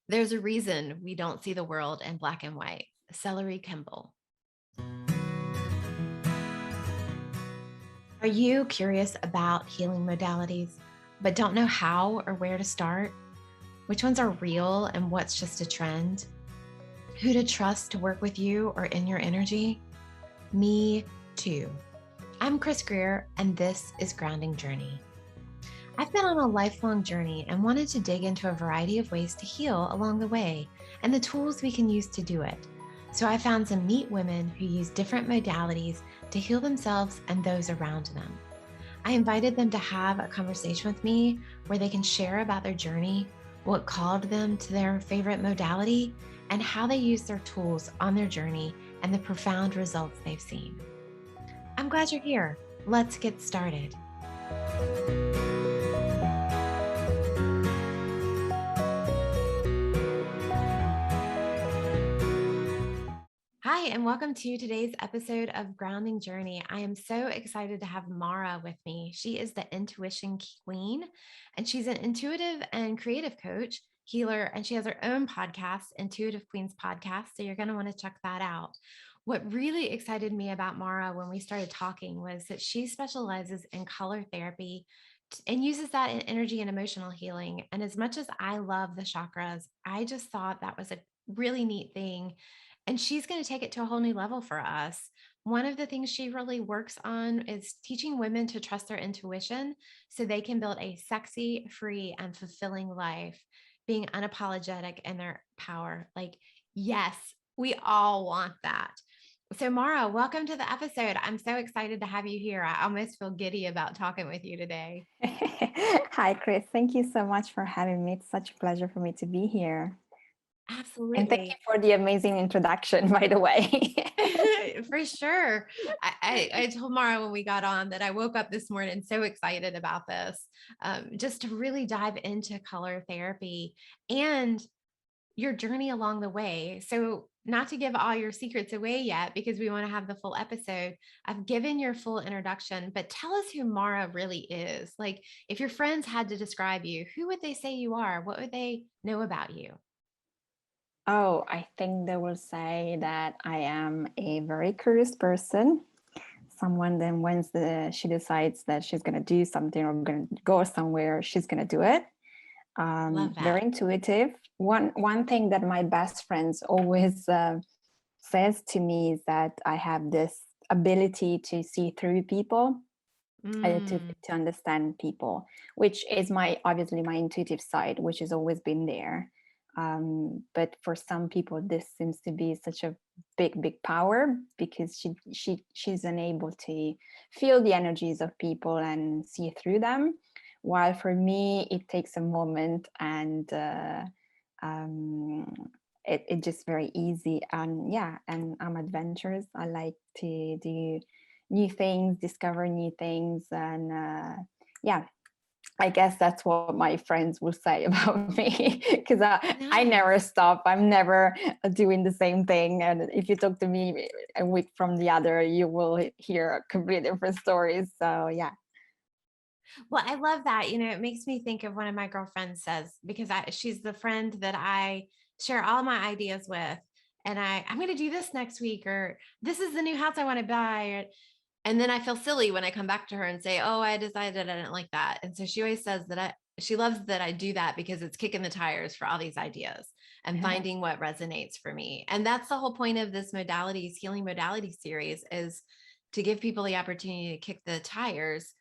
There's a reason we don't see the world in black and white. Celery Kimball. Are you curious about healing modalities, but don't know how or where to start? Which ones are real and what's just a trend? Who to trust to work with you or in your energy? Me too. I'm Chris Greer, and this is Grounding Journey. I've been on a lifelong journey and wanted to dig into a variety of ways to heal along the way and the tools we can use to do it. So I found some neat women who use different modalities to heal themselves and those around them. I invited them to have a conversation with me where they can share about their journey, what called them to their favorite modality, and how they use their tools on their journey and the profound results they've seen. I'm glad you're here. Let's get started. Hi, and welcome to today's episode of Grounding Journey. I am so excited to have Mara with me. She is the intuition queen, and she's an intuitive and creative coach, healer, and she has her own podcast, Intuitive Queens Podcast. So you're going to want to check that out. What really excited me about Mara when we started talking was that she specializes in color therapy and uses that in energy and emotional healing. And as much as I love the chakras, I just thought that was a really neat thing. And she's going to take it to a whole new level for us. One of the things she really works on is teaching women to trust their intuition so they can build a sexy, free, and fulfilling life, being unapologetic in their power. Like, yes, we all want that. So, Mara, welcome to the episode. I'm so excited to have you here. I almost feel giddy about talking with you today. Hi, Chris. Thank you so much for having me. It's such a pleasure for me to be here. And thank you Absolutely. for the amazing introduction, by the way. For sure. I told Mara when we got on that I woke up this morning so excited about this, just to really dive into color therapy and your journey along the way. So, not to give all your secrets away yet, because we want to have the full episode, I've given your full introduction, but tell us who Mara really is. Like, if your friends had to describe you, who would they say you are? What would they know about you? Oh, I think they will say that I am a very curious person. Someone then once she decides that she's going to do something or going to go somewhere, she's going to do it. Love Very that. intuitive. One thing that my best friends always says to me is that I have this ability to see through people, Mm, to understand people, which is obviously my intuitive side, which has always been there. But for some people, this seems to be such a big power because she's unable to feel the energies of people and see through them. While for me, it takes a moment and it just very easy. And yeah, and I'm adventurous. I like to do new things, discover new things, and yeah, I guess that's what my friends will say about me because I never nice. stop. I'm never doing the same thing. And if you talk to me a week from the other, you will hear completely different stories. So yeah. Well, I love that. It makes me think of one of my girlfriends says, because she's the friend that I share all my ideas with. And I'm going to do this next week, or this is the new house I want to buy. And then I feel silly when I come back to her and say, oh, I decided I didn't like that. And so she always says that she loves that I do that because it's kicking the tires for all these ideas and finding what resonates for me. And that's the whole point of this healing modality series, is to give people the opportunity to kick the tires.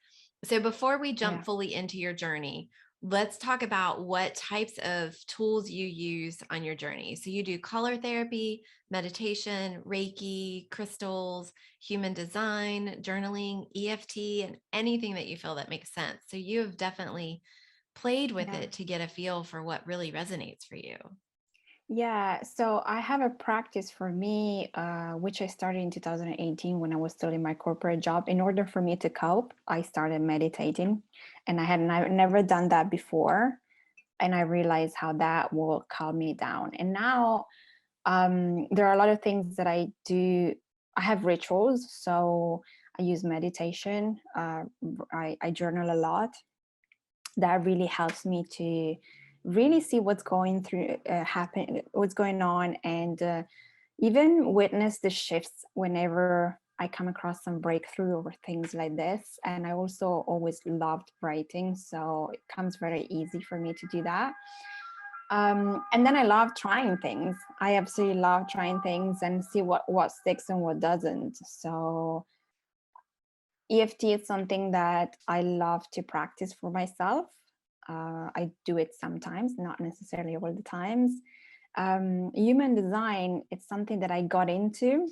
So before we Yeah. jump fully into your journey, let's talk about what types of tools you use on your journey. So you do color therapy, meditation, Reiki, crystals, human design, journaling, EFT, and anything that you feel that makes sense. So you have definitely played with Yeah. it to get a feel for what really resonates for you. Yeah, so I have a practice for me, which I started in 2018 when I was still in my corporate job. In order for me to cope, I started meditating, and I had never done that before. And I realized how that will calm me down. And now there are a lot of things that I do. I have rituals, so I use meditation. I journal a lot. That really helps me to really see what's what's going on, and even witness the shifts whenever I come across some breakthrough or things like this. And I also always loved writing, so it comes very easy for me to do that. And then I love trying things. I absolutely love trying things and see what sticks and what doesn't. So EFT is something that I love to practice for myself. I do it sometimes, not necessarily all the times. Human design, it's something that I got into.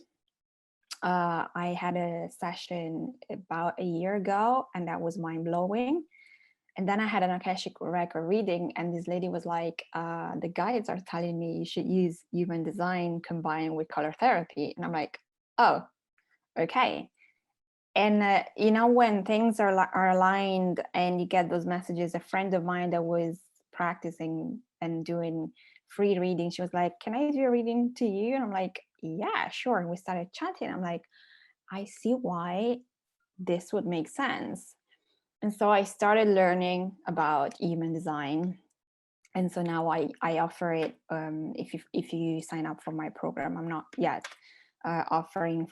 I had a session about a year ago, and that was mind blowing. And then I had an Akashic record reading, and this lady was like, the guides are telling me you should use human design combined with color therapy. And I'm like, oh, okay. And when things are aligned and you get those messages, a friend of mine that was practicing and doing free reading, she was like, can I do a reading to you? And I'm like, yeah, sure. And we started chatting. I'm like, I see why this would make sense. And so I started learning about human design. And so now I offer it. If you sign up for my program, I'm not yet offering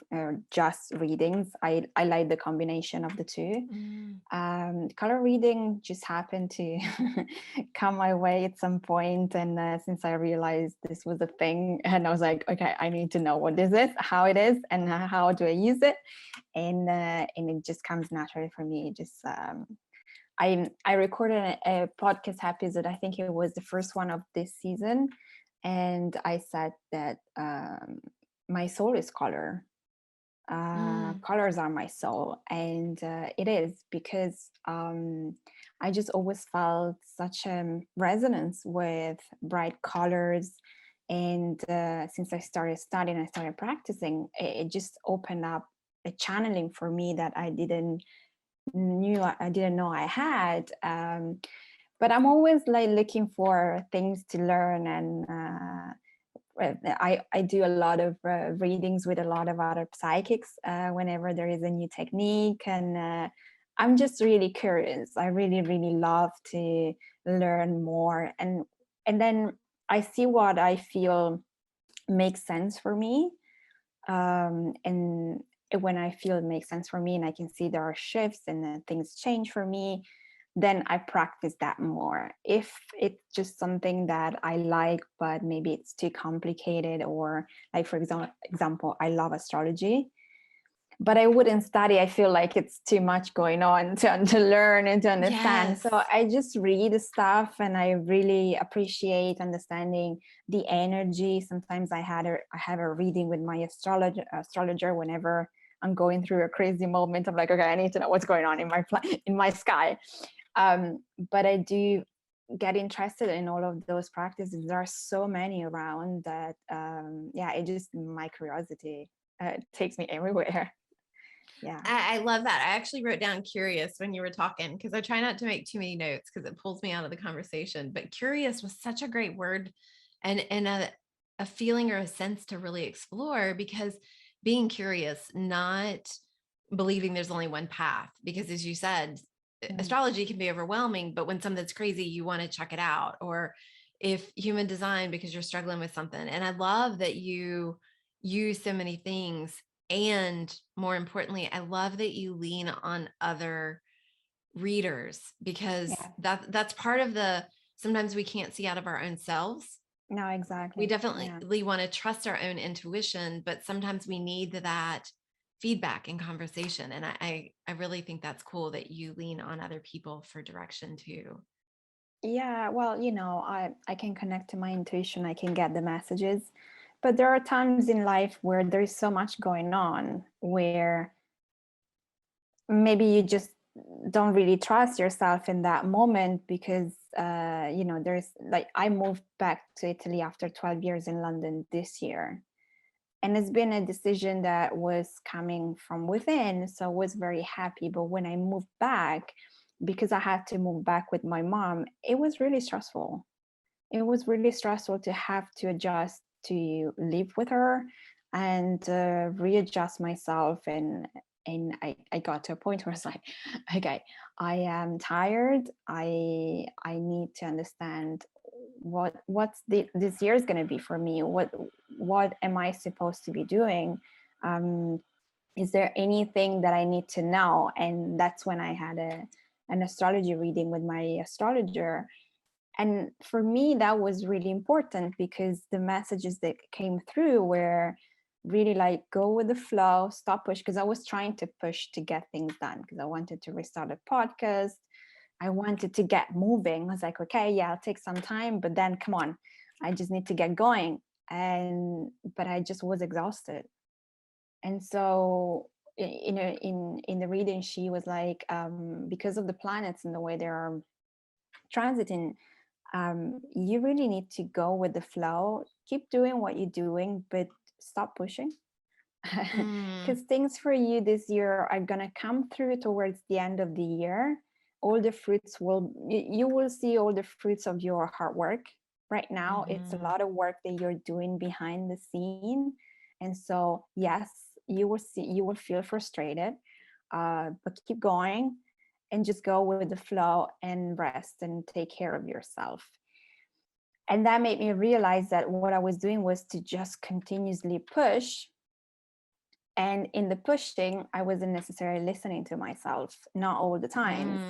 just readings. I like the combination of the two. Color reading just happened to come my way at some point, and since I realized this was a thing, and I was like, okay, I need to know what this is, how it is, and how do I use it, and it just comes naturally for me. Just I recorded a podcast episode. I think it was the first one of this season, and I said that my soul is color. Colors are my soul, and it is because I just always felt such a resonance with bright colors. And since I started studying, I started practicing, it just opened up a channeling for me that I didn't know I had. But I'm always like looking for things to learn, and I do a lot of readings with a lot of other psychics whenever there is a new technique, and I'm just really curious. I really, really love to learn more, and then I see what I feel makes sense for me, and when I feel it makes sense for me, and I can see there are shifts and things change for me, then I practice that more. If it's just something that I like, but maybe it's too complicated, or like, for example, I love astrology, but I wouldn't study. I feel like it's too much going on to learn and to understand. Yes. So I just read the stuff, and I really appreciate understanding the energy. Sometimes I have a reading with my astrologer whenever I'm going through a crazy moment. I'm like, okay, I need to know what's going on in my sky. But I do get interested in all of those practices. There are so many around that, it just, my curiosity takes me everywhere. Yeah. I love that. I actually wrote down curious when you were talking, because I try not to make too many notes because it pulls me out of the conversation. But curious was such a great word, and a feeling or a sense to really explore, because being curious, not believing there's only one path, because as you said, astrology can be overwhelming, but when something's crazy, you want to check it out. Or if human design, because you're struggling with something. And I love that you use so many things. And more importantly, I love that you lean on other readers, because that's part of sometimes we can't see out of our own selves. No, We exactly. definitely want to trust our own intuition, but sometimes we need that feedback and conversation. And I really think that's cool that you lean on other people for direction too. Yeah, well, I can connect to my intuition. I can get the messages. But there are times in life where there's so much going on where maybe you just don't really trust yourself in that moment, because there's like, I moved back to Italy after 12 years in London this year, and it's been a decision that was coming from within, so I was very happy. But when I moved back, because I had to move back with my mom, it was really stressful. It was really stressful to have to adjust to live with her, and readjust myself, and I got to a point where it's like, okay, I am tired. I need to understand this year is going to be for me. What am I supposed to be doing? um, is there anything that I need to know? And that's when I had an astrology reading with my astrologer. And for me, that was really important because the messages that came through were really like, go with the flow, stop push. Because I was trying to push to get things done because I wanted to restart a podcast. I wanted to get moving. I was like, okay, yeah, I'll take some time, but then come on, I just need to get going. But I just was exhausted. And so in the reading, she was like, because of the planets and the way they are transiting, you really need to go with the flow, keep doing what you're doing, but stop pushing. Mm, Because things for you this year are going to come through towards the end of the year. All the fruits you will see all the fruits of your hard work. Right now it's a mm-hmm, lot of work that you're doing behind the scene. And so yes, you will feel frustrated, but keep going and just go with the flow and rest and take care of yourself. And that made me realize that what I was doing was to just continuously push. And in the pushing, I wasn't necessarily listening to myself, not all the times.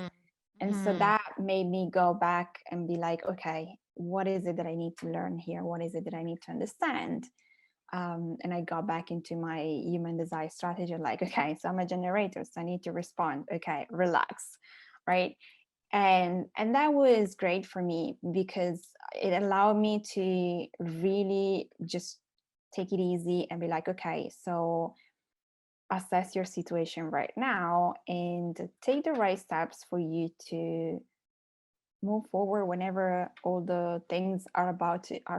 And so mm-hmm. that made me go back and be like, okay, what is it that I need to learn here? What is it that I need to understand? And I got back into my human design strategy, like, okay, so I'm a generator, so I need to respond. Okay, relax, right? And that was great for me because it allowed me to really just take it easy and be like, okay, so assess your situation right now and take the right steps for you to move forward whenever all the things are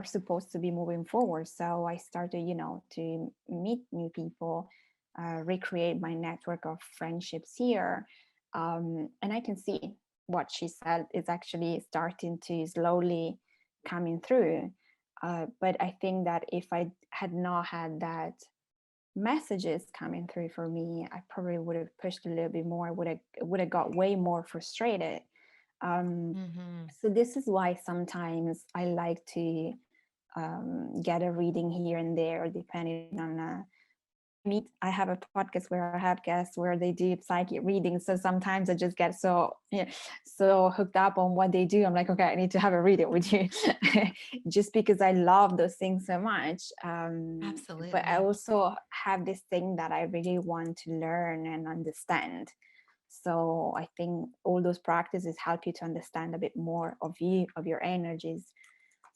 supposed to be moving forward. So I started, to meet new people, recreate my network of friendships here. And I can see what she said is actually starting to slowly coming through. But I think that if I had not had that messages coming through for me, I probably would have pushed a little bit more. I would have got way more frustrated. um, Mm-hmm. so this is why sometimes I like to get a reading here and there, depending on I have a podcast where I have guests where they do psychic readings. So sometimes I just get so hooked up on what they do. I'm like, okay, I need to have a reading with you, just because I love those things so much. But I Absolutely. also have this thing that I really want to learn and understand. So I think all those practices help you to understand a bit more of you, of your energies.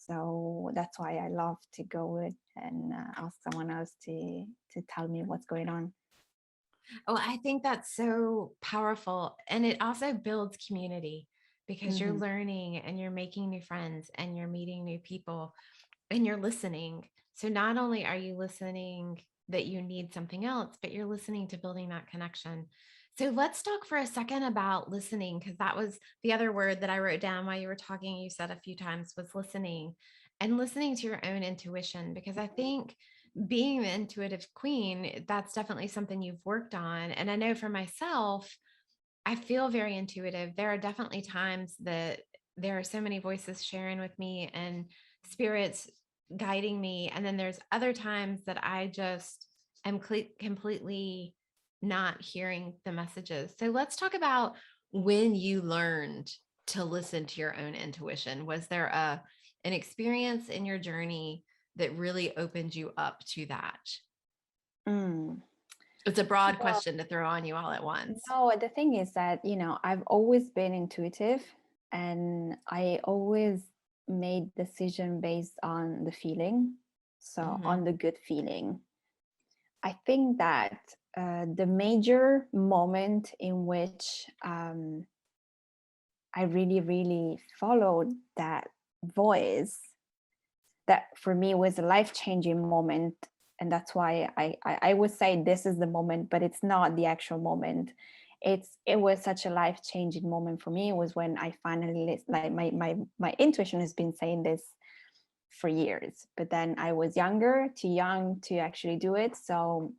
So that's why I love to go with and ask someone else to tell me what's going on. Oh, I think that's so powerful. And it also builds community because you're Mm-hmm. learning and you're making new friends and you're meeting new people and you're listening. So not only are you listening that you need something else, but you're listening to building that connection. So let's talk for a second about listening, because that was the other word that I wrote down while you were talking. You said a few times was listening and listening to your own intuition, because I think being the intuitive queen, that's definitely something you've worked on. And I know for myself, I feel very intuitive. There are definitely times that there are so many voices sharing with me and spirits guiding me. And then there's other times that I just am completely not hearing the messages. So let's talk about when you learned to listen to your own intuition. Was there an experience in your journey that really opened you up to that? Mm. It's a broad Well, question to throw on you all at once. no, the thing is that, I've always been intuitive and I always made decision based on the feeling. So Hmm. on the good feeling. I think that the major moment in which I really, really followed that voice, that for me was a life-changing moment. And that's why I would say this is the moment, but it's not the actual moment. It was such a life-changing moment for me. It was when I finally, like, my intuition has been saying this for years, but then I was too young to actually do it. So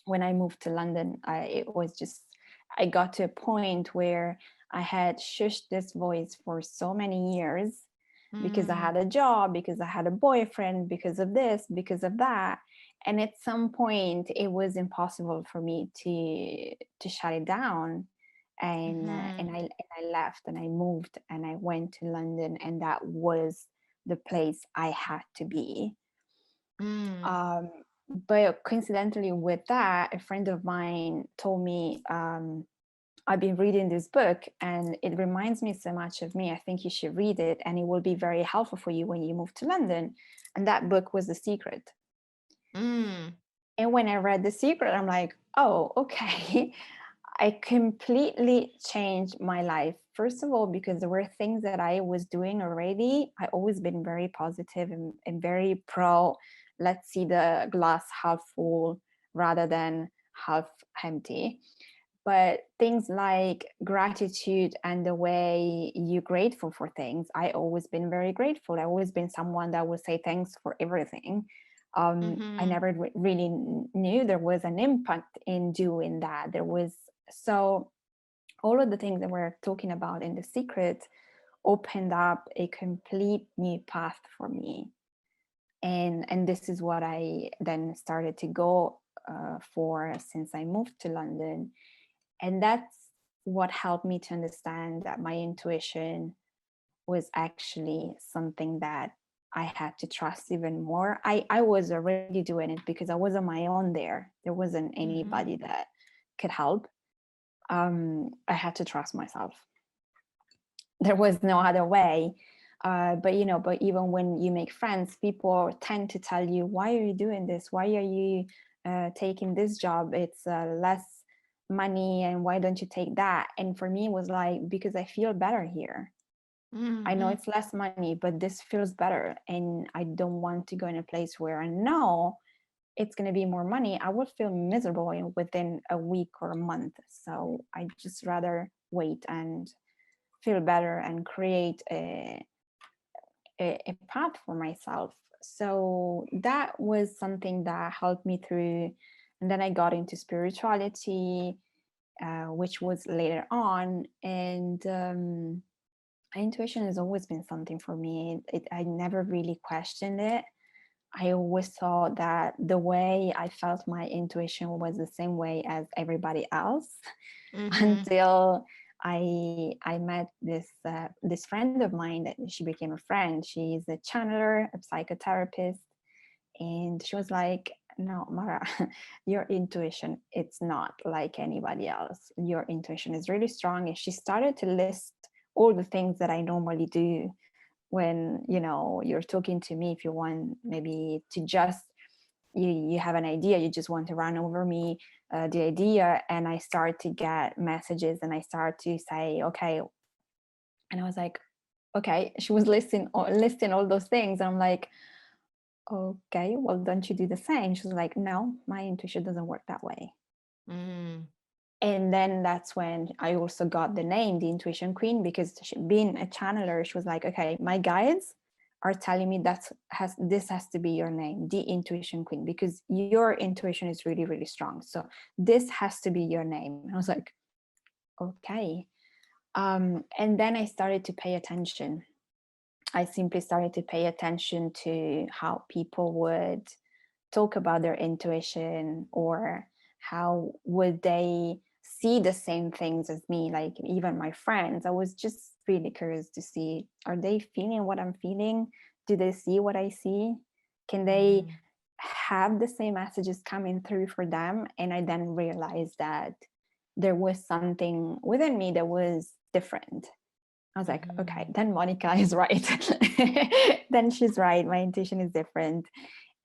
when I moved to London, I got to a point where I had shushed this voice for so many years. because I Mm. had a job, because I had a boyfriend, because of this, because of that. And at some point it was impossible for me to shut it down. Mhm. I left and I moved and I went to London, and that was the place I had to be. Mm. um, but coincidentally with that, a friend of mine told me, I've been reading this book and it reminds me so much of me. I think you should read it and it will be very helpful for you when you move to London. And that book was The Secret. Mm. And when I read The Secret, I'm like, oh, okay. I completely changed my life. First of all, because there were things that I was doing already. I always been very positive and very pro, let's see the glass half full rather than half empty. But things like gratitude and the way you're grateful for things, I always been very grateful. I always been someone that would say thanks for everything. I Mhm. never really knew there was an impact in doing that. There was, so all of the things that we're talking about in The Secret opened up a complete new path for me. And this is what I then started to go for since I moved to London. And that's what helped me to understand that my intuition was actually something that I had to trust even more. I was already doing it because I was on my own there. There wasn't Mhm. anybody that could help. I had to trust myself. There was no other way. But you know, but even when you make friends, people tend to tell you, "Why are you doing this? Why are you taking this job? It's less money, and why don't you take that?" And for me, it was like, because I feel better here. I know Mhm. it's less money, but this feels better, and I don't want to go in a place where I know it's going to be more money. I would feel miserable within a week or a month. So I just rather wait and feel better and create a path for myself. So that was something that helped me through. And then I got into spirituality, which was later on. And intuition has always been something for me. I never really questioned it. I always thought that the way I felt my intuition was the same way as everybody else Mhm. until I met this friend of mine that she became a friend. She's a channeler, a psychotherapist, and she was like, "No, Mara, your intuition, it's not like anybody else. Your intuition is really strong." And she started to list all the things that I normally do when, you know, you're talking to me. If you want maybe to just, you have an idea, you just want to run over me the idea, and I start to get messages and I start to say, okay. And I was like, okay. She was listing all those things. I'm like, okay, well, don't you do the same? She's like, no, my intuition doesn't work that way. Mm. And then that's when I also got the name, the Intuition Queen, because being a channeler, she was like, okay, my guides are telling me this has to be your name, the Intuition Queen, because your intuition is really, really strong. So this has to be your name. And I was like, okay. And then I started to pay attention. I simply started to pay attention to how people would talk about their intuition, or how would they see the same things as me. Like even my friends, I was just really curious to see, are they feeling what I'm feeling? Do they see what I see? Can they Mhm. have the same messages coming through for them? And I then realized that there was something within me that was different. I was like, okay, Mhm. then Monica is right. Then she's right. My intuition is different.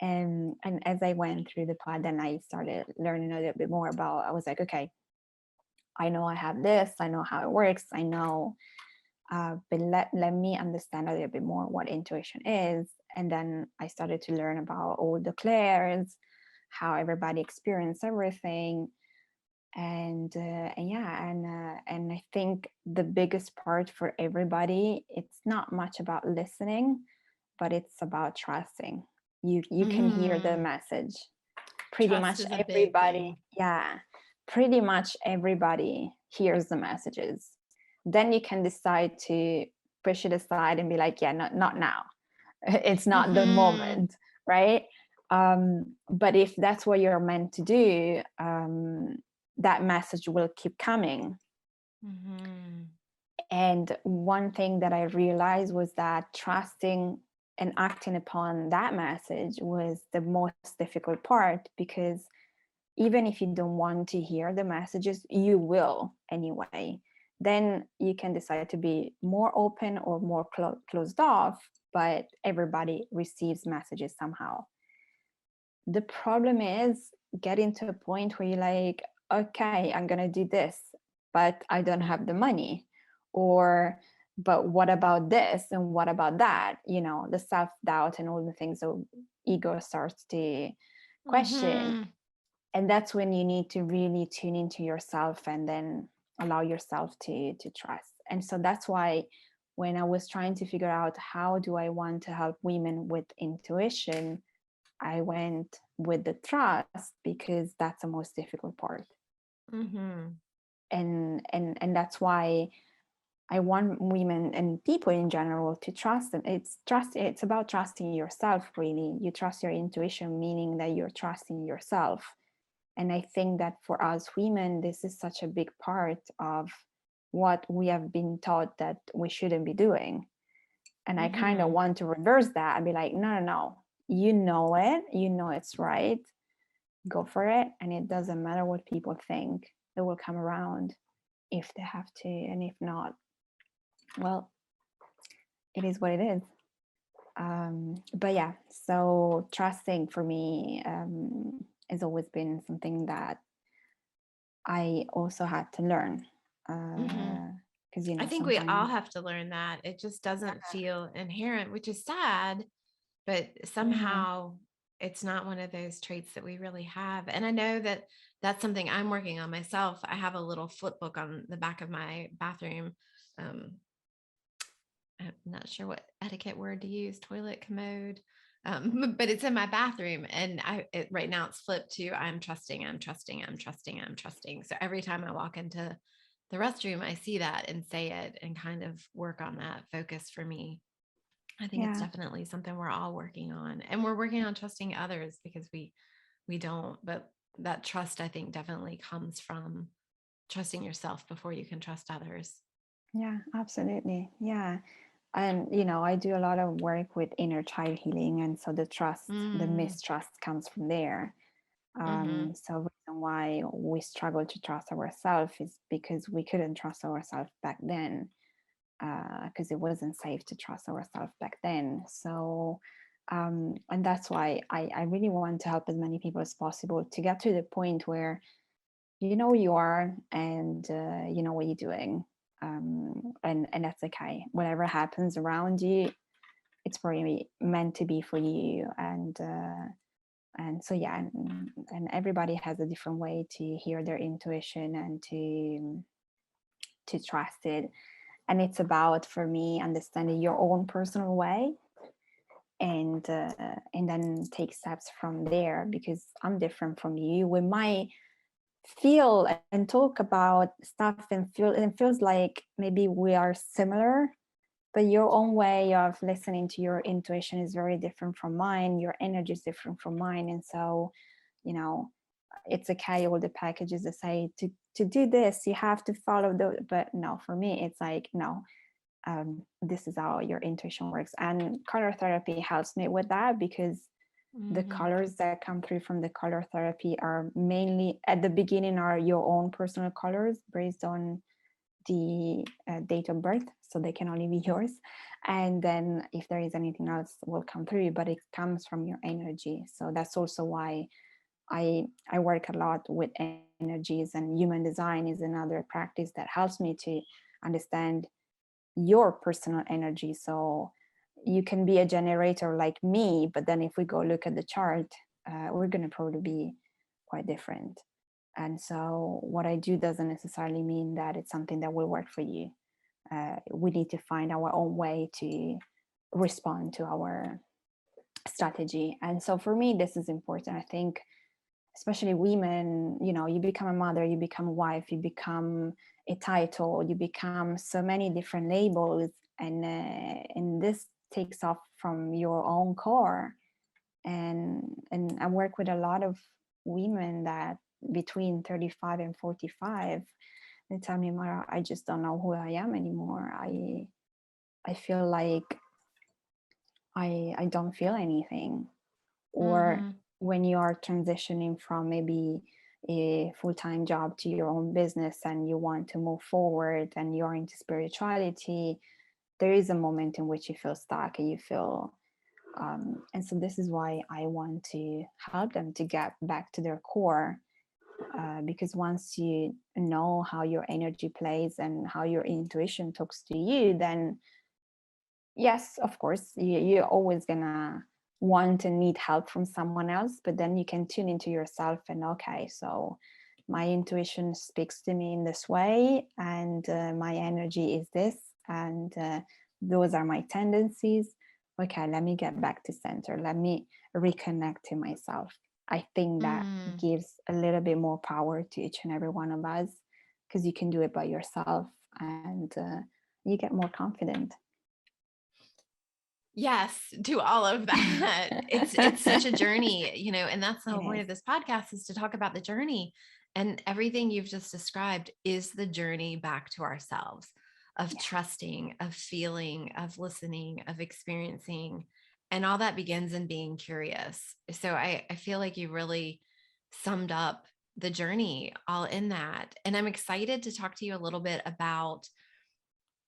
And as I went through the pod, then I started learning a little bit more about, I was like, okay, I know I have this, I know how it works, I know, but let me understand a little bit more what intuition is. And then I started to learn about all the clairs, how everybody experiences everything. And yeah, and I think the biggest part for everybody, it's not much about listening, but it's about trusting. You can hear the Mhm. message. Pretty Trust much is a big everybody, thing. yeah, pretty much everybody hears the messages. Then you can decide to push it aside and be like, yeah, not now. It's not the Mm-hmm. moment, right? But if that's what you're meant to do, that message will keep coming. Mm-hmm. And one thing that I realized was that trusting and acting upon that message was the most difficult part, because even if you don't want to hear the messages, you will anyway. Then you can decide to be more open or more closed off, but everybody receives messages somehow. The problem is getting to a point where you're like, okay, I'm going to do this, but I don't have the money. Or, but what about this? And what about that? The self doubt and all the things. So ego starts to question. Mm-hmm. And that's when you need to really tune into yourself and then allow yourself to trust. And so that's why when I was trying to figure out how do I want to help women with intuition, I went with the trust, because that's the most difficult part. Mm-hmm. And that's why I want women and people in general to trust them. It's about trusting yourself, really. You trust your intuition, meaning that you're trusting yourself. And I think that for us women, this is such a big part of what we have been taught that we shouldn't be doing. And I kind of Mm-hmm. want to reverse that and be like, no, no, no. You know it. You know it's right. Go for it. And it doesn't matter what people think. They will come around if they have to. And if not, well, it is what it is. But yeah, so trusting for me has always been something that I also had to learn. Mm-hmm. Because, I think we all sometimes, have to learn that. It just doesn't feel inherent, which is sad, but yeah, somehow it's not one of those traits that we really have. And I know that that's something I'm working on myself. I have a little flip book on the back of my bathroom. Um, I'm not sure what etiquette word to use, toilet commode. But it's in my bathroom, and right now it's flipped to I'm trusting, I'm trusting, I'm trusting, I'm trusting. So every time I walk into the restroom, I see that and say it and kind of work on that focus for me. I think it's yeah, definitely something we're all working on, and we're working on trusting others because we don't. But that trust, I think, definitely comes from trusting yourself before you can trust others. yeah, absolutely. Yeah. And, I do a lot of work with inner child healing. And so the Mm, mistrust comes from there. mm-hmm, So reason why we struggle to trust ourselves is because we couldn't trust ourselves back then, because it wasn't safe to trust ourselves back then. So, and that's why I really want to help as many people as possible to get to the point where you know who you are, and you know what you're doing, and that's okay. Whatever happens around you, it's probably meant to be for you, and so yeah, and everybody has a different way to hear their intuition and to trust it. And it's about, for me, understanding your own personal way, and then take steps from there, because I'm different from you. We might feel and talk about stuff and feels like maybe we are similar, but your own way of listening to your intuition is very different from mine. Your energy is different from mine. And so, you know it's okay, all the packages that say to do this you have to follow the, but no, for me it's like, no, this is how your intuition works. And color therapy helps me with that, because the mm-hmm, colors that come through from the color therapy are mainly at the beginning are your own personal colors based on the date of birth, so they can only be yours. And then if there is anything else will come through, but it comes from your energy. So that's also why I work a lot with energies, and human design is another practice that helps me to understand your personal energy. So you can be a generator like me, but then if we go look at the chart, we're going to probably be quite different. And so what I do doesn't necessarily mean that it's something that will work for you. We need to find our own way to respond to our strategy. And so for me, this is important. I think, especially women, you become a mother, you become a wife, you become a title, you become so many different labels. and this takes off from your own core. And I work with a lot of women that between 35 and 45, they tell me, Mara, I just don't know who I am anymore. I feel like I don't feel anything. Or Mm-hmm. when you are transitioning from maybe a full-time job to your own business and you want to move forward and you're into spirituality, there is a moment in which you feel stuck and you feel and so this is why I want to help them to get back to their core, because once you know how your energy plays and how your intuition talks to you, then yes, of course, you're always gonna want and need help from someone else, but then you can tune into yourself and, okay, so my intuition speaks to me in this way, and my energy is this, and those are my tendencies. Okay, let me get back to center. Let me reconnect to myself. I think that Mm. gives a little bit more power to each and every one of us, because you can do it by yourself, and you get more confident. Yes, to all of that. It's such a journey, and that's the It whole point is. of this podcast, is to talk about the journey. And everything you've just described is the journey back to ourselves, of Yeah. trusting, of feeling, of listening, of experiencing. And all that begins in being curious. So I feel like you really summed up the journey all in that. And I'm excited to talk to you a little bit about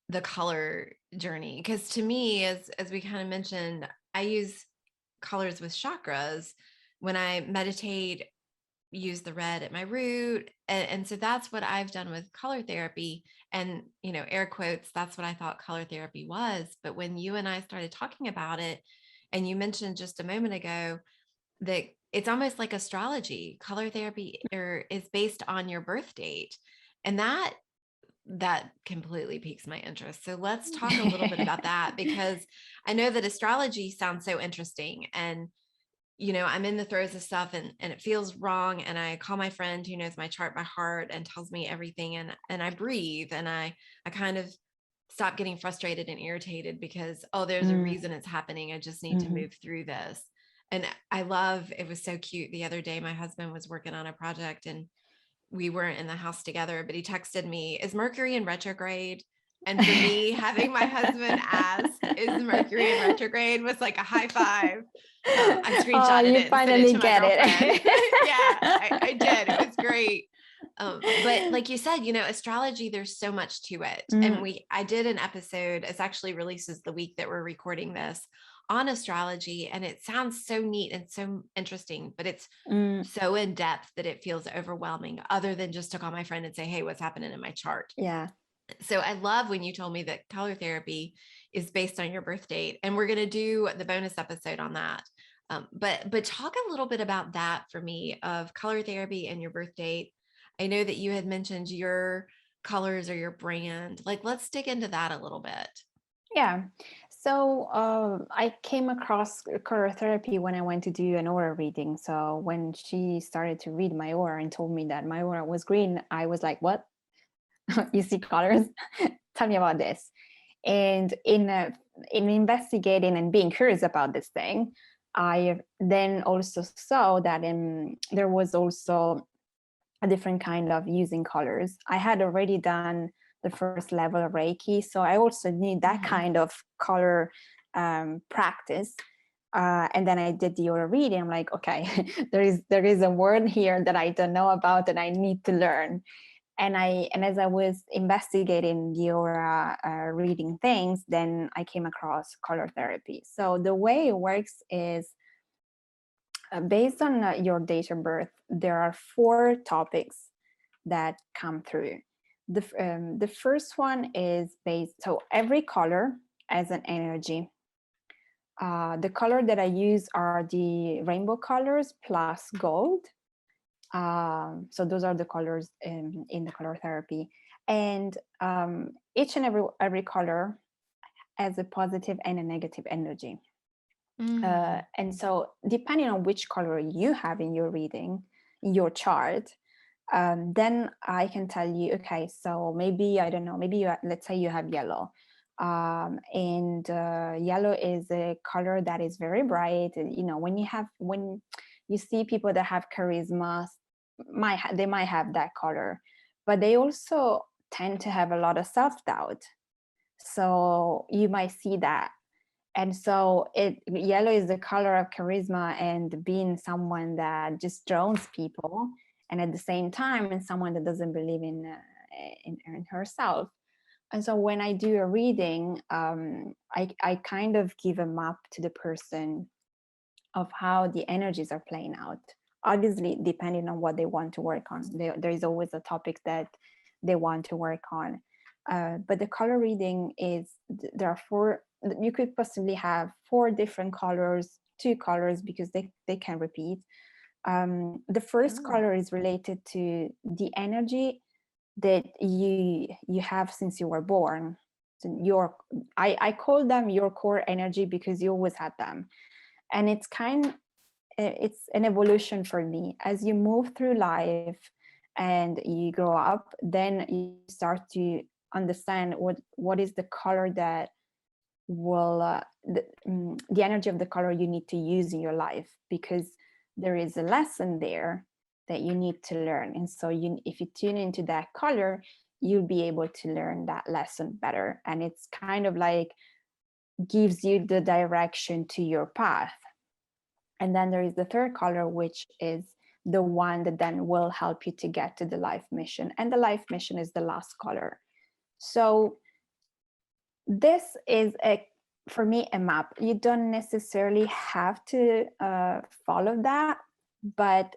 the color journey, because to me, as we kind of mentioned, I use colors with chakras. When I meditate, use the red at my root, and so that's what I've done with color therapy. And air quotes, that's what I thought color therapy was. But when you and I started talking about it, and you mentioned just a moment ago that it's almost like astrology, color therapy is based on your birth date, and that completely piques my interest. So let's talk a little bit about that, because I know that astrology sounds so interesting, and I'm in the throes of stuff, and it feels wrong, and I call my friend who knows my chart by heart and tells me everything, and I breathe, and I kind of stop getting frustrated and irritated, because there's a Mm, reason it's happening. I just need to mhm. move through this. And I love, it was so cute the other day, my husband was working on a project, and we weren't in the house together, but he texted me, "Is Mercury in retrograde?" And for me, having my husband ask, "Is Mercury in retrograde?" was like a high five. I Oh, screenshotted you it and sent it finally to my get girlfriend. Yeah, I it. did. It was great. But like you said, astrology, there's so much to it. And Mm, I did an episode, it's actually releases the week that we're recording this, on astrology. And it sounds so neat and so interesting, but it's mm, so in depth that it feels overwhelming, other than just to call my friend and say, "Hey, what's happening in my chart?" yeah. So I love when you told me that color therapy is based on your birth date, and we're going to do the bonus episode on that. But talk a little bit about that for me, of color therapy and your birth date. I know that you had mentioned your colors or your brand. Like, let's dig into that a little bit. Yeah. So I came across color therapy when I went to do an aura reading. So when she started to read my aura and told me that my aura was green, I was like, "What? You see colors? Tell me about this." And in investigating and being curious about this thing, I then also saw that there was also a different kind of using colors. I had already done the first level of Reiki, so I also need that Mhm. kind of color practice. And then I did the aura reading. I'm like, okay, there is a word here that I don't know about that I need to learn. And as I was investigating the aura reading things, then I came across color therapy. So the way it works is based on your date of birth, there are 4 topics that come through. The first one is based, so every color as an energy. The color that I use are the rainbow colors plus gold. So those are the colors in the color therapy. And each and every color has a positive and a negative energy. Mm. And so depending on which color you have in your reading, in your chart, then I can tell you, okay, so maybe, I don't know, maybe let's say you have yellow. And yellow is a color that is very bright. When you see people that have charisma, they might have that color, but they also tend to have a lot of self-doubt. So you might see that. And so yellow is the color of charisma and being someone that just drones people, and at the same time, and someone that doesn't believe in herself. And so when I do a reading, I kind of give a map to the person of how the energies are playing out. Obviously, depending on what they want to work on, there is always a topic that they want to work on. But the color reading is, there are four, you could possibly have four different colors, two colors, because they can repeat. The first Oh, color is related to the energy that you have since you were born. So I call them your core energy because you always had them. And it's an evolution for me. As you move through life and you grow up, then you start to understand what is the color that will the energy of the color you need to use in your life, because there is a lesson there that you need to learn. And so if you tune into that color, you'll be able to learn that lesson better, and it's kind of like gives you the direction to your path. And then there is the third color, which is the one that then will help you to get to the life mission, and the life mission is the last color. So this is for me a map. You don't necessarily have to follow that, but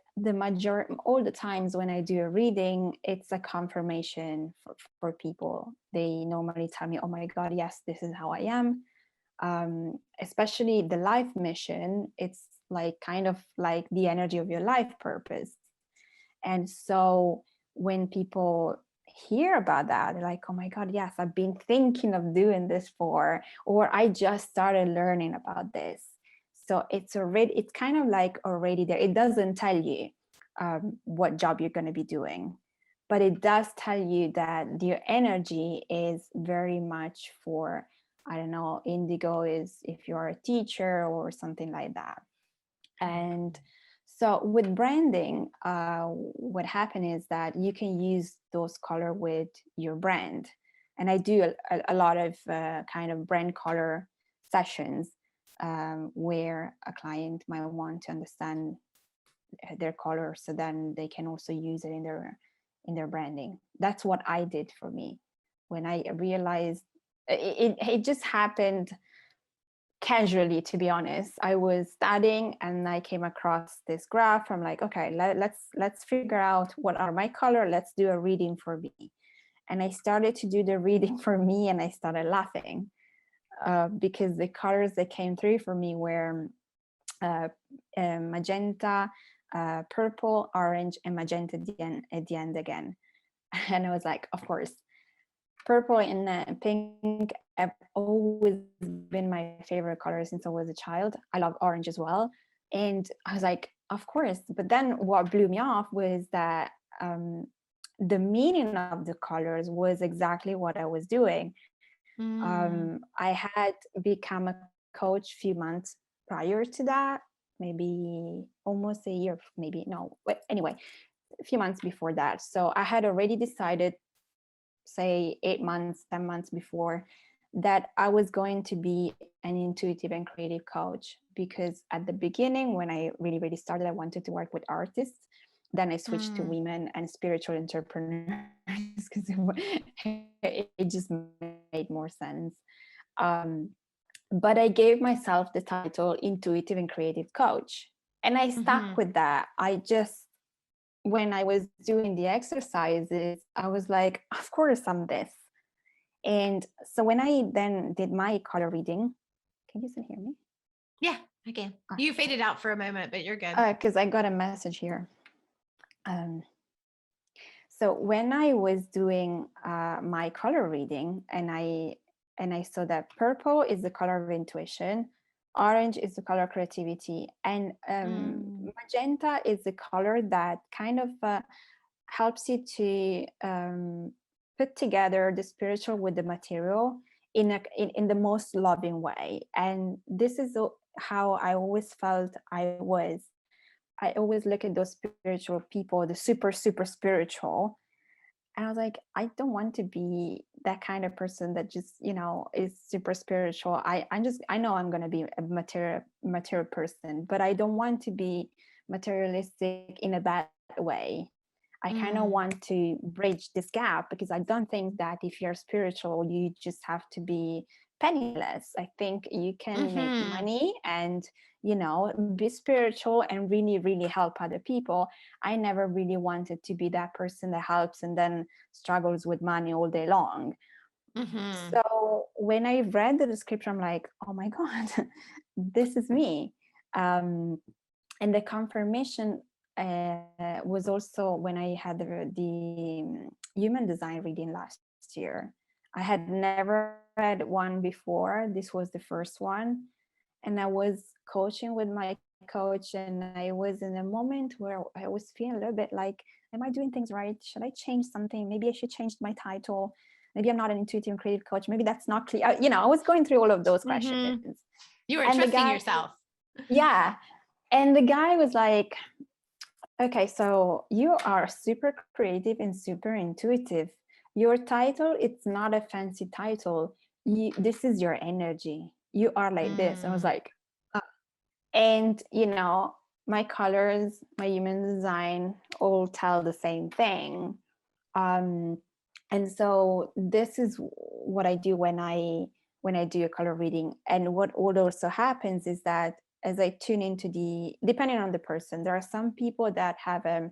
all the times when I do a reading, it's a confirmation for people. They normally tell me, oh my god, yes, this is how I am. Especially the life mission, it's like kind of like the energy of your life purpose. And so when people hear about that, they're like, oh my god, yes, I've been thinking of doing this or I just started learning about this. So it's kind of like already there. It doesn't tell you what job you're going to be doing, but it does tell you that your energy is very much for, I don't know, indigo is if you're a teacher or something like that. And so with branding, what happened is that you can use those color with your brand. And I do a lot of kind of brand color sessions where a client might want to understand their color, so then they can also use it in their branding. That's what I did for me when I realized it just happened casually, to be honest. I was studying and I came across this graph. I'm like, okay, let's figure out what are my color. Let's do a reading for me. And I started to do the reading for me, and I started laughing because the colors that came through for me were magenta, purple, orange, and magenta at the end again. And I was like, of course, purple and pink have always been my favorite colors since I was a child. I love orange as well. And I was like, of course. But then what blew me off was that the meaning of the colors was exactly what I was doing. I had become a coach a few months prior to that, maybe almost a year, maybe no, but anyway, a few months before that. So I had already decided, say 8 months, 10 months before, that I was going to be an intuitive and creative coach. Because at the beginning, when I really started, I wanted to work with artists. Then I switched to women and spiritual entrepreneurs because it just made more sense. But I gave myself the title intuitive and creative coach. And I stuck with that. When I was doing the exercises, I was like, of course I'm this. And so when I then did my color reading, can you still hear me? Yeah, I can. You faded out for a moment, but you're good. Because I got a message here. So when I was doing my color reading, and I saw that purple is the color of intuition, orange is the color of creativity, and magenta is the color that kind of helps you to put together the spiritual with the material in the most loving way. And this is how I always felt I always look at those spiritual people, the super spiritual, and I was like, I don't want to be that kind of person that just, is super spiritual. I know I'm going to be a material person, but I don't want to be materialistic in a bad way. I kind of want to bridge this gap, because I don't think that if you're spiritual, you just have to be penniless. I think you can make money and, be spiritual and really, really help other people. I never really wanted to be that person that helps and then struggles with money all day long. So when I read the description, I'm like, oh my God, this is me. And the confirmation was also when I had the human design reading last year. I had never read one before. This was the first one. And I was coaching with my coach, and I was in a moment where I was feeling a little bit like, am I doing things right? Should I change something? Maybe I should change my title. Maybe I'm not an intuitive and creative coach. Maybe that's not clear. I was going through all of those questions. You were And the trusting guy, yourself. yeah. And the guy was like, okay, so you are super creative and super intuitive. Your title, it's not a fancy title. This is your energy. You are like this. I was like, and my colors, my human design all tell the same thing. And so this is what I do when I do a color reading. And what also happens is that as I tune into depending on the person, there are some people that have a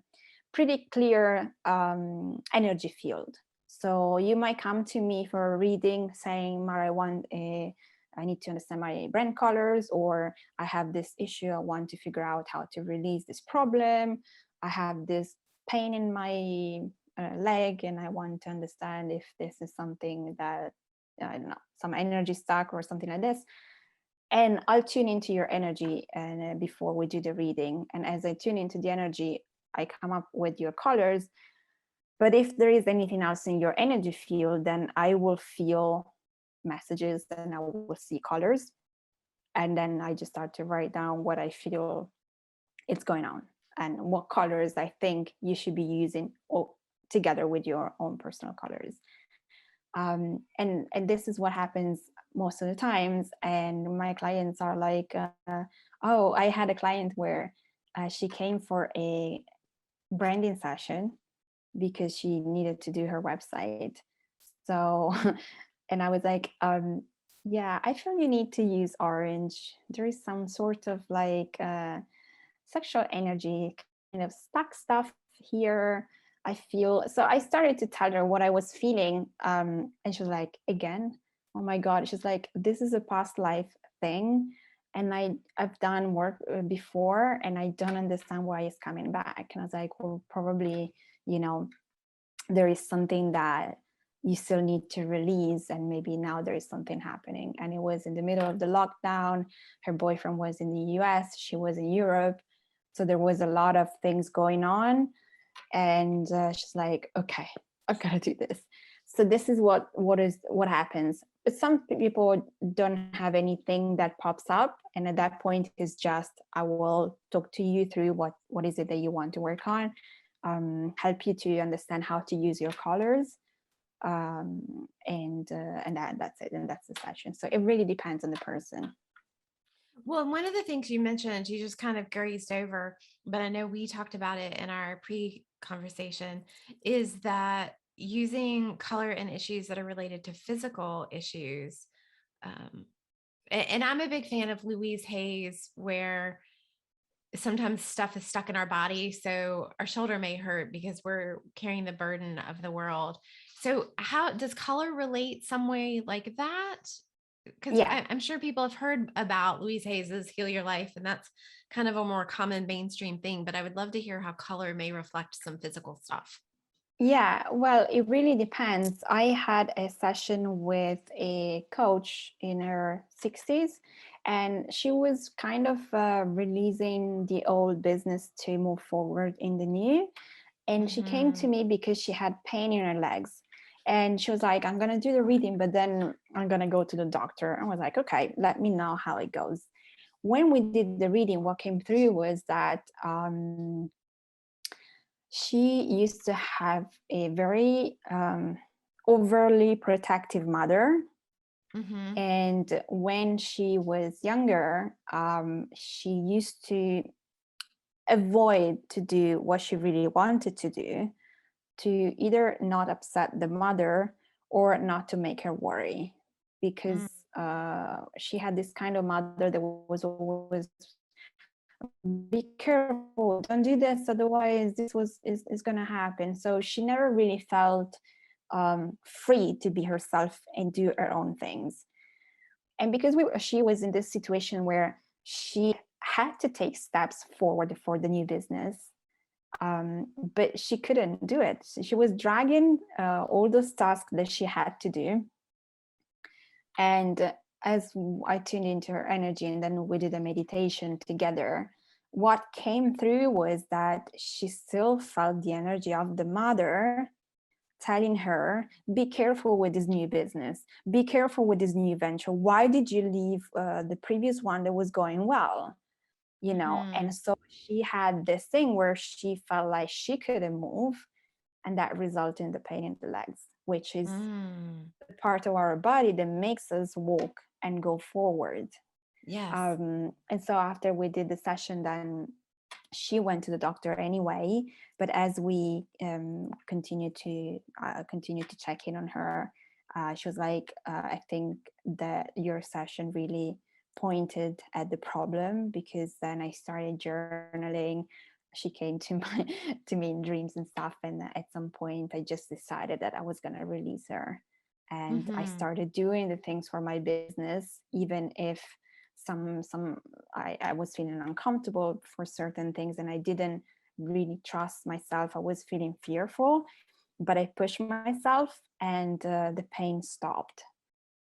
pretty clear energy field. So you might come to me for a reading saying, Mara, I need to understand my brand colors, or I have this issue. I want to figure out how to release this problem. I have this pain in my leg, and I want to understand if this is something that, I don't know, some energy stuck or something like this. And I'll tune into your energy and before we do the reading. And as I tune into the energy, I come up with your colors. But if there is anything else in your energy field, then I will feel messages and I will see colors. And then I just start to write down what I feel is going on and what colors I think you should be using together with your own personal colors. And this is what happens most of the times. And my clients are like, oh, I had a client where she came for a branding session because she needed to do her website. So, and I was like, yeah, I feel you need to use orange. There is some sort of like sexual energy, kind of stuck stuff here. I feel so. I started to tell her what I was feeling, and she was like, "Again, oh my God!" She's like, "This is a past life thing, and I've done work before, and I don't understand why it's coming back." And I was like, "Well, probably, there is something that you still need to release, and maybe now there is something happening." And it was in the middle of the lockdown. Her boyfriend was in the US, she was in Europe, so there was a lot of things going on. And she's like, okay, I've got to do this. So this is what happens. But some people don't have anything that pops up, and at that point it's just, I will talk to you through what is it that you want to work on, help you to understand how to use your colors, and that's it, and that's the session. So it really depends on the person. Well, one of the things you mentioned, you just kind of grazed over, but I know we talked about it in our pre-conversation, is that using color in issues that are related to physical issues. And I'm a big fan of Louise Hay's, where sometimes stuff is stuck in our body. So our shoulder may hurt because we're carrying the burden of the world. So how does color relate some way like that? Because Yeah. I'm sure people have heard about Louise Hayes's Heal Your Life, and that's kind of a more common mainstream thing, but I would love to hear how color may reflect some physical stuff. Yeah, well, it really depends. I had a session with a coach in her 60s, and she was kind of releasing the old business to move forward in the new. And she came to me because she had pain in her legs. And she was like, I'm going to do the reading, but then I'm going to go to the doctor. I was like, okay, let me know how it goes. When we did the reading, what came through was that she used to have a very overly protective mother. Mm-hmm. And when she was younger, she used to avoid to do what she really wanted to do, to either not upset the mother or not to make her worry, because she had this kind of mother that was always, be careful, don't do this, otherwise is going to happen. So she never really felt free to be herself and do her own things. And because she was in this situation where she had to take steps forward for the new business, but she couldn't do it. She was dragging all those tasks that she had to do. And as I tuned into her energy and then we did a meditation together, what came through was that she still felt the energy of the mother telling her, be careful with this new business, be careful with this new venture. Why did you leave the previous one that was going well? You know, and so she had this thing where she felt like she couldn't move, and that resulted in the pain in the legs, which is the part of our body that makes us walk and go forward. Yes. And so after we did the session, then she went to the doctor anyway. But as we continued to check in on her, she was like, I think that your session really pointed at the problem, because then I started journaling. She came to to me in dreams and stuff, and at some point I just decided that I was going to release her, and I started doing the things for my business, even if I was feeling uncomfortable for certain things, and I didn't really trust myself. I was feeling fearful, but I pushed myself, and the pain stopped,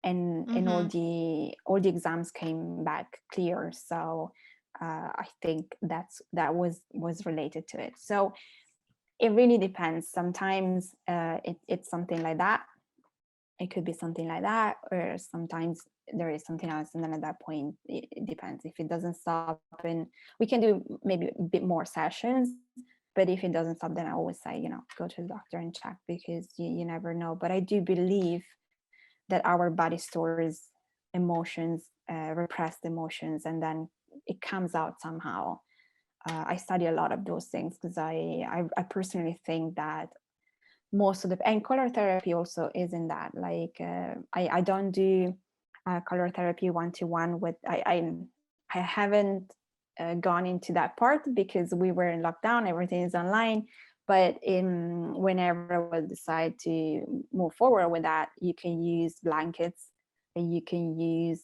and all the exams came back clear. So I think that was related to it. So it really depends. Sometimes it's something like that. It could be something like that, or sometimes there is something else, and then at that point it depends. If it doesn't stop, and we can do maybe a bit more sessions, but if it doesn't stop, then I always say, go to the doctor and check, because you never know. But I do believe that our body stores emotions, repressed emotions, and then it comes out somehow. I study a lot of those things, because I personally think that most of the, and color therapy also is in that. Like I don't do color therapy one-to-one with, I haven't gone into that part, because we were in lockdown, everything is online. But whenever we decide to move forward with that, you can use blankets, and you can use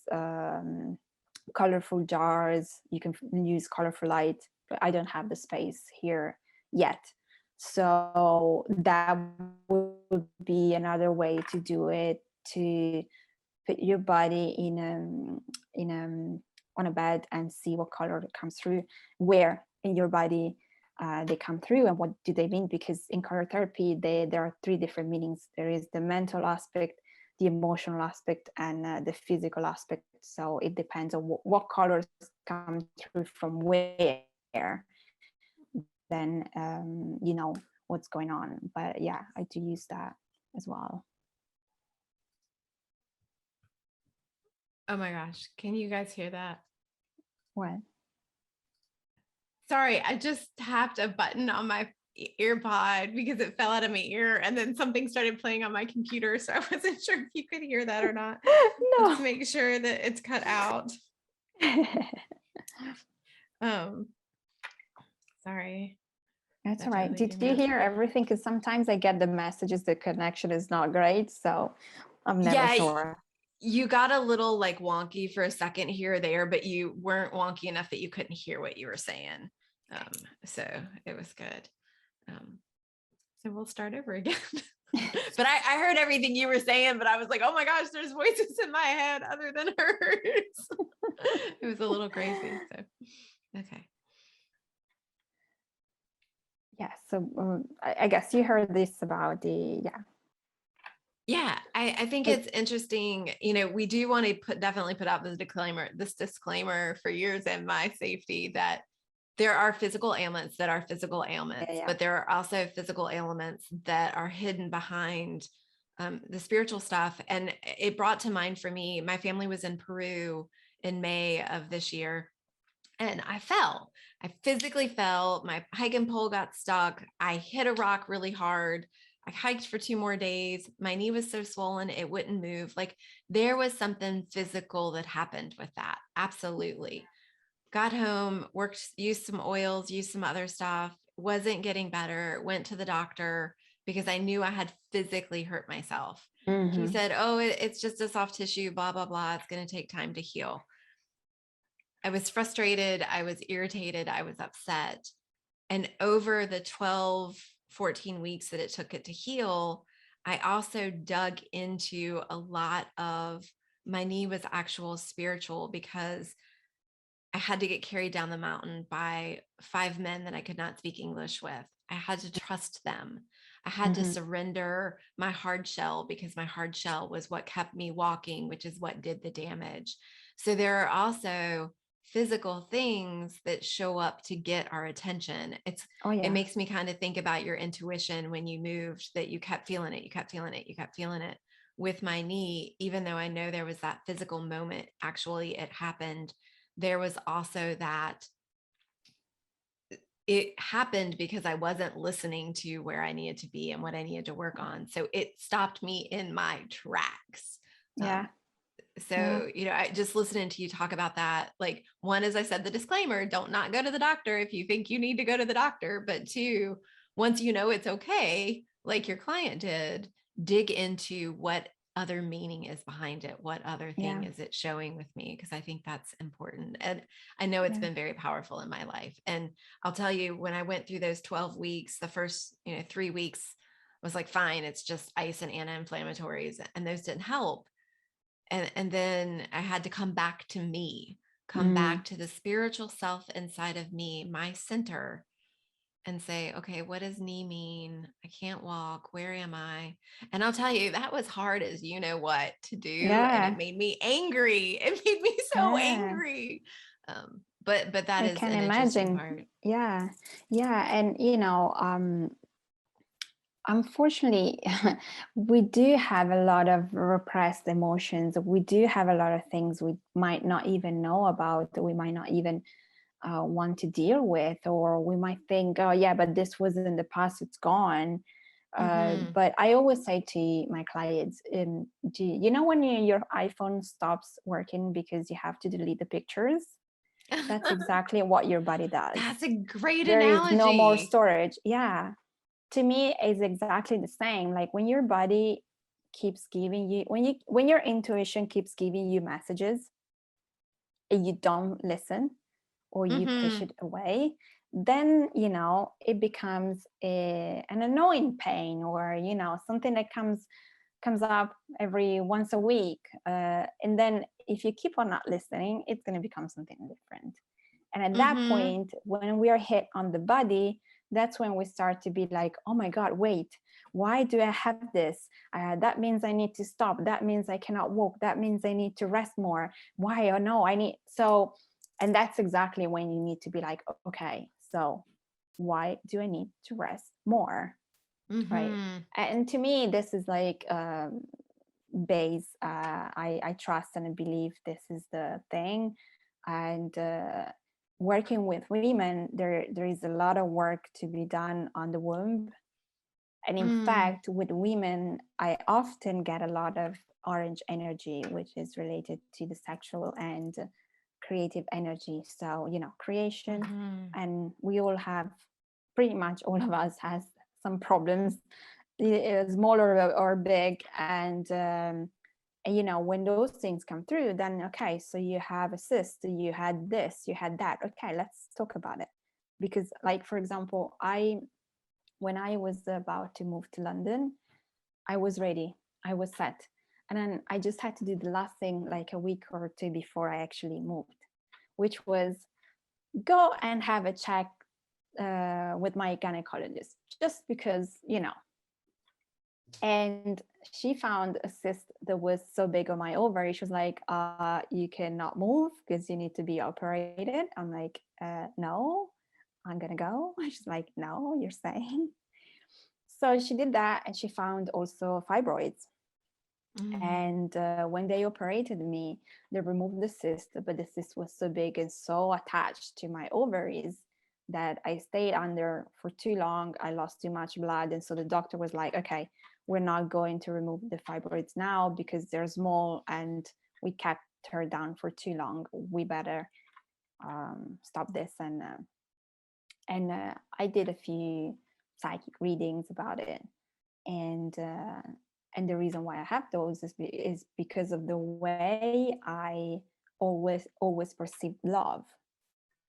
colorful jars, you can use colorful light, but I don't have the space here yet. So that would be another way to do it, to put your body on a bed and see what color comes through, where in your body they come through, and what do they mean. Because in color therapy, there are three different meanings. There is the mental aspect, the emotional aspect, and the physical aspect. So it depends on what colors come through from where, then you know what's going on. But yeah, I do use that as well. Oh my gosh. Can you guys hear that? What? Sorry, I just tapped a button on my ear pod because it fell out of my ear, and then something started playing on my computer. So I wasn't sure if you could hear that or not. No. Let's make sure that it's cut out. Sorry. That's That all right. totally Did threw me you off. hear everything? Because sometimes I get the messages the connection is not great, so I'm never sure. You got a little like wonky for a second here or there, but you weren't wonky enough that you couldn't hear what you were saying. So it was good. So we'll start over again. But I heard everything you were saying, but I was like, oh my gosh, there's voices in my head other than hers. It was a little crazy. So, okay. Yeah, so I guess you heard this about the Yeah, I think But it's interesting. We do want to definitely put out this disclaimer for yours and my safety, that there are physical ailments that are physical yeah, ailments, yeah. but there are also physical ailments that are hidden behind the spiritual stuff. And it brought to mind for me, my family was in Peru in May of this year, and I fell. I physically fell. My hiking pole got stuck. I hit a rock really hard. I hiked for 2 more days. My knee was so swollen, it wouldn't move. Like, there was something physical that happened with that. Absolutely. Got home, worked, used some oils, used some other stuff, wasn't getting better, went to the doctor because I knew I had physically hurt myself. He Mm-hmm. said, "Oh, it's just a soft tissue, blah, blah, blah. It's going to take time to heal." I was frustrated. I was irritated. I was upset. And over the 12, 14 weeks that it took it to heal, I also dug into a lot of my knee was actual spiritual, because I had to get carried down the mountain by 5 men that I could not speak English with. I had to trust them. I had to Mm-hmm. surrender my hard shell, because my hard shell was what kept me walking, which is what did the damage. So there are also physical things that show up to get our attention. Oh It yeah. makes me kind of think about your intuition when you moved, that you kept feeling it, you kept feeling it, you kept feeling it. With my knee, even though I know there was that physical moment, actually it happened, there was also that it happened because I wasn't listening to where I needed to be and what I needed to work on. So it stopped me in my tracks. Yeah. Um, Yeah. I just listening to you talk about that. Like, one, as I said, the disclaimer, don't not go to the doctor if you think you need to go to the doctor. But two, once you know it's okay, like your client did, dig into what other meaning is behind it. What other thing Yeah. is it showing with me? Because I think that's important. And I know it's Yeah. been very powerful in my life. And I'll tell you, when I went through those 12 weeks, the first, 3 weeks was like, fine, it's just ice and anti-inflammatories, and those didn't help. And then I had to come back to me, come Mm. back to the spiritual self inside of me, my center, and say, okay, what does knee mean? I can't walk. Where am I? And I'll tell you, that was hard as you know what to do. And it Yeah. made me angry. It made me so Yeah. angry. But that I is can an interesting imagine. part. Yeah. Yeah. And unfortunately, we do have a lot of repressed emotions. We do have a lot of things we might not even know about, that we might not even want to deal with, or we might think, oh yeah, but this was in the past, it's gone. Mm-hmm. But I always say to my clients, when your iPhone stops working because you have to delete the pictures, that's exactly what your body does. That's a great There is no more analogy. storage. Yeah, to me it's exactly the same. Like when your body keeps giving you, when your intuition keeps giving you messages and you don't listen, or you push Mm-hmm. it away, then it becomes an annoying pain, or something that comes up every once a week, and then if you keep on not listening, it's going to become something different. And at that Mm-hmm. point, when we are hit on the body, that's when we start to be like, oh my God, wait, why do I have this? That means I need to stop. That means I cannot walk. That means I need to rest more. Why? Oh no, I need. So, and that's exactly when you need to be like, okay, so why do I need to rest more? Right. Mm-hmm. And to me, this is like base. I trust and I believe this is the thing. And working with women, there is a lot of work to be done on the womb. And in Mm. fact, with women, I often get a lot of orange energy, which is related to the sexual and creative energy. So, creation. Mm-hmm. And we all have, pretty much all of us has some problems, small or big. And when those things come through, then okay, so you have a cyst, you had this, you had that. Okay, let's talk about it. Because, like, for example, when I was about to move to London, I was ready, I was set. And then I just had to do the last thing like a week or two before I actually moved, which was go and have a check with my gynecologist, just because, And she found a cyst that was so big on my ovary. She was like, you cannot move because you need to be operated. I'm like, no, I'm gonna go. She's like, no, you're saying. So she did that, and she found also fibroids. Mm. And when they operated me, they removed the cyst, but the cyst was so big and so attached to my ovaries that I stayed under for too long. I lost too much blood. And so the doctor was like, okay, we're not going to remove the fibroids now because they're small and we kept her down for too long. We better stop this. And I did a few psychic readings about it. And uh, and the reason why I have those is because of the way I always perceive love.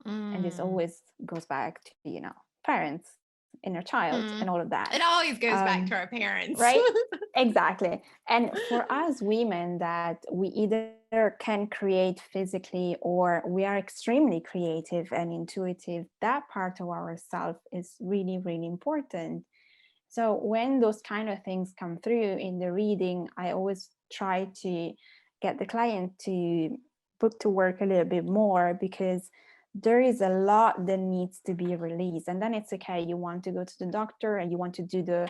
And this Mm. always goes back to, parents, inner child, and Mm. all of that. It always goes back to our parents. Right, exactly. And for us women, that we either can create physically or we are extremely creative and intuitive, that part of ourself is really, really important. So when those kind of things come through in the reading, I always try to get the client to put to work a little bit more, because there is a lot that needs to be released. And then it's okay, you want to go to the doctor and you want to do the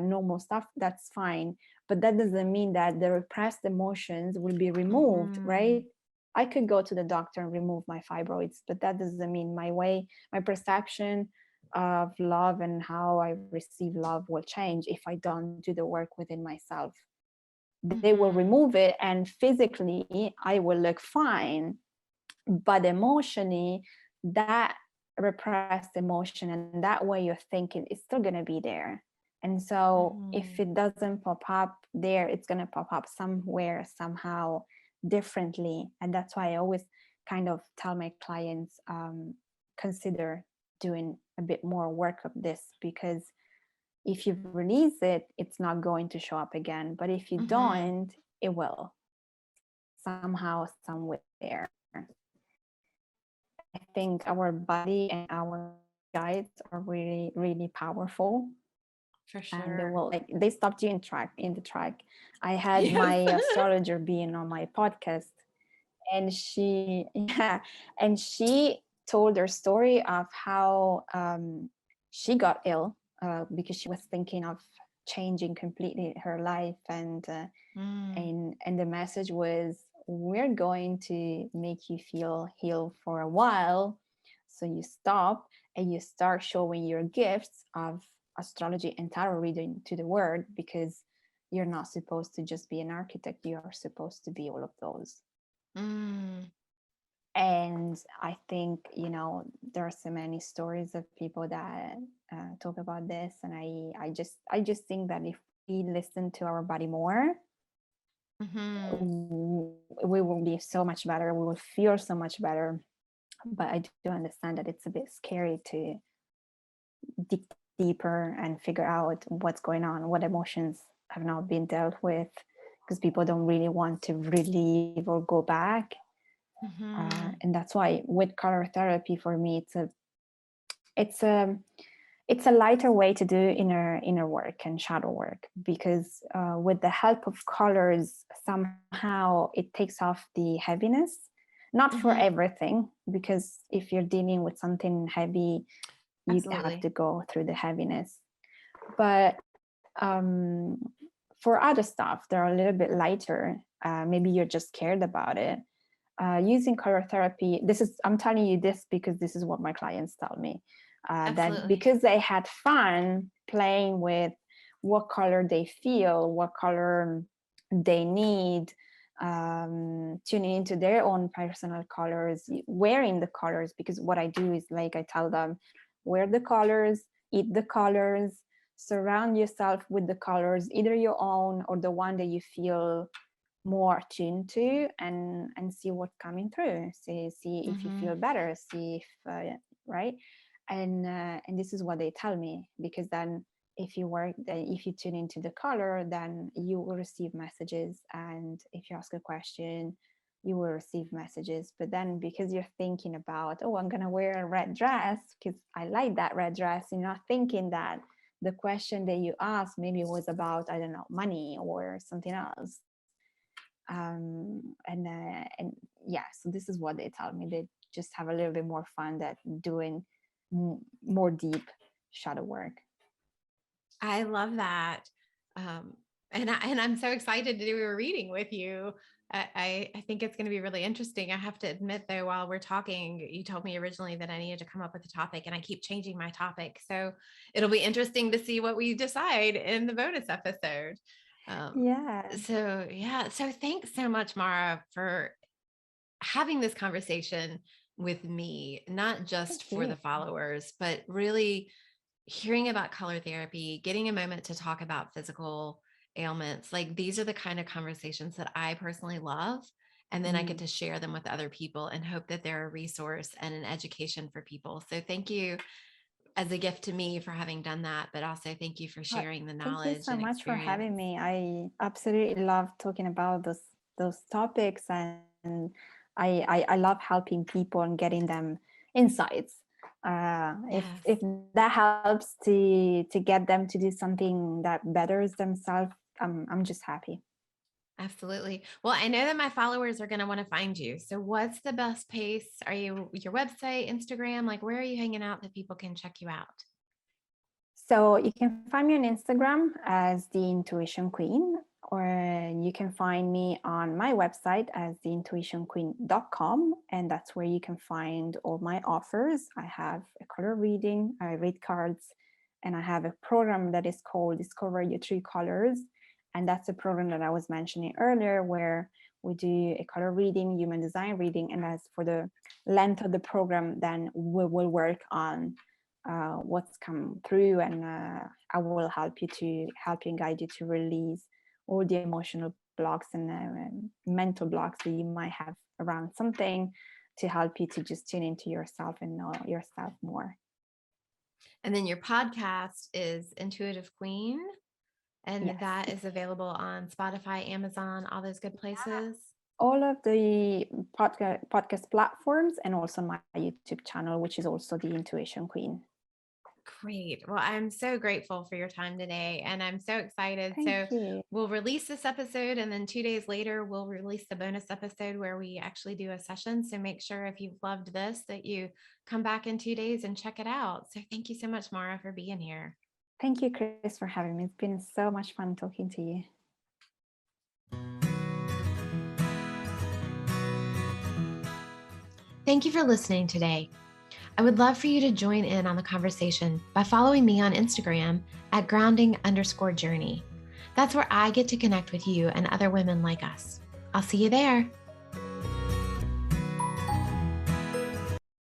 normal stuff, that's fine. But that doesn't mean that the repressed emotions will be removed, right? Mm-hmm. I could go to the doctor and remove my fibroids, but that doesn't mean my perception of love and how I receive love will change if I don't do the work within myself. They will Mm-hmm. remove it, and physically I will look fine, but emotionally, that repressed emotion and that way you're thinking is still going to be there. And so if Mm-hmm. it doesn't pop up there, it's going to pop up somewhere, somehow differently. And that's why I always kind of tell my clients, consider doing a bit more work of this, because if you release it, it's not going to show up again. But if you Mm-hmm. don't, it will somehow, somewhere. I think our body and our guides are really, really powerful, For and they sure. will, like, they stopped you in the track. I had Yes. my astrologer being on my podcast, and she yeah, and she told her story of how she got ill because she was thinking of changing completely her life. Mm. And the message was, we're going to make you feel healed for a while, so you stop and you start showing your gifts of astrology and tarot reading to the world, because you're not supposed to just be an architect, you are supposed to be all of those. Mm. And I think, there are so many stories of people that talk about this, and I just think that if we listen to our body more, Mm-hmm. we will be so much better, we will feel so much better. But I do understand that it's a bit scary to dig deeper and figure out what's going on, what emotions have not been dealt with, because people don't really want to relieve or go back. Mm-hmm. And that's why with color therapy, for me, it's a it's a lighter way to do inner work and shadow work, because with the help of colors, somehow it takes off the heaviness. Not for Mm-hmm. everything, because if you're dealing with something heavy, you have Absolutely. to go through the heaviness. But for other stuff, they're a little bit lighter. Maybe you're just scared about it. Using color therapy, I'm telling you this because this is what my clients tell me, that Absolutely. because they had fun playing with what color they feel, what color they need, tuning into their own personal colors, wearing the colors. Because what I do is, like, I tell them, wear the colors, eat the colors, surround yourself with the colors, either your own or the one that you feel more tuned to, and see what's coming through. See if you Mm-hmm. feel better, see if right. And this is what they tell me, because then if you tune into the color, then you will receive messages, and if you ask a question, you will receive messages. But then, because you're thinking about, oh, I'm gonna wear a red dress because I like that red dress, you're not thinking that the question that you asked maybe was about, I don't know, money or something else. And yeah, so this is what they tell me. They just have a little bit more fun that doing more deep shadow work. I love that. And I'm so excited to do a reading with you. I think it's going to be really interesting. I have to admit, though, while we're talking, you told me originally that I needed to come up with a topic, and I keep changing my topic. So it'll be interesting to see what we decide in the bonus episode. Yeah. So thanks so much, Mara, for having this conversation with me, not just Thank for the you. followers, but really hearing about color therapy, getting a moment to talk about physical ailments. Like, these are the kind of conversations that I personally love. And then I get Mm. to share them with other people and hope that they're a resource and an education for people. So thank you as a gift to me for having done that, but also thank you for sharing the Thank you knowledge so and much for having experience. me. I absolutely love talking about those topics, and I love helping people and getting them insights. If Yes. that helps to get them to do something that betters themselves, I'm just happy. Absolutely. Well, I know that my followers are going to want to find you. So what's the best place? Are you your website, Instagram? Like, where are you hanging out that people can check you out? So you can find me on Instagram as the Intuition Queen, or you can find me on my website as theintuitionqueen.com. And that's where you can find all my offers. I have a color reading, I read cards, and I have a program that is called Discover Your True Colors. And that's a program that I was mentioning earlier, where we do a color reading, human design reading. And as for the length of the program, then we will work on what's come through, and I will help you and guide you to release all the emotional blocks and mental blocks that you might have around something, to help you to just tune into yourself and know yourself more. And then your podcast is Intuitive Queen, and Yes, that is available on Spotify, Amazon, all those good places. all of the podcast platforms, and also my YouTube channel, which is also the Intuition Queen. Great. Well, I'm so grateful for your time today, and I'm so excited. Thank So you. we'll release this episode, and then 2 days later, we'll release the bonus episode where we actually do a session. So make sure, if you've loved this, that you come back in 2 days and check it out. So thank you so much, Mara, for being here. Thank you, Chris, for having me. It's been so much fun talking to you. Thank you for listening today. I would love for you to join in on the conversation by following me on Instagram at grounding_journey. That's where I get to connect with you and other women like us. I'll see you there.